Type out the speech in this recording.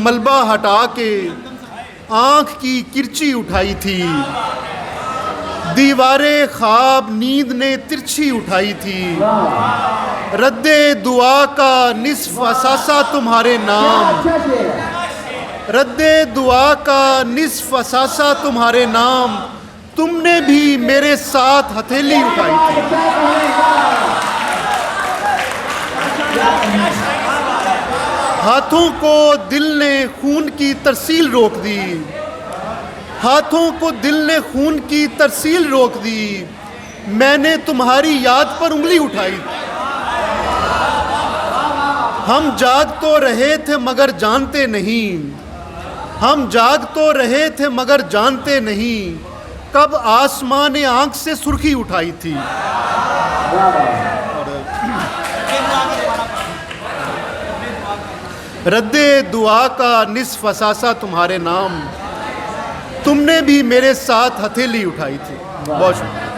मलबा हटा के आँख की किरची उठाई थी, दीवारे ख्वाब नींद ने तिरछी उठाई थी। रद्दे दुआ का निस्फ असासा तुम्हारे नाम, रद्दे दुआ का निस्फ असासा तुम्हारे नाम, तुमने भी मेरे साथ हथेली उठाई थी। हाथों को दिल ने खून की तरसील रोक दी, हाथों को दिल ने खून की तरसील रोक दी, मैंने तुम्हारी याद पर उंगली उठाई। हम जाग तो रहे थे मगर जानते नहीं, हम जाग तो रहे थे मगर जानते नहीं, कब आसमां ने आंख से सुर्खी उठाई थी। रद्दे दुआ का निस्फ असासा तुम्हारे नाम, तुमने भी मेरे साथ हथेली उठाई थी। बहुत शुक्रिया।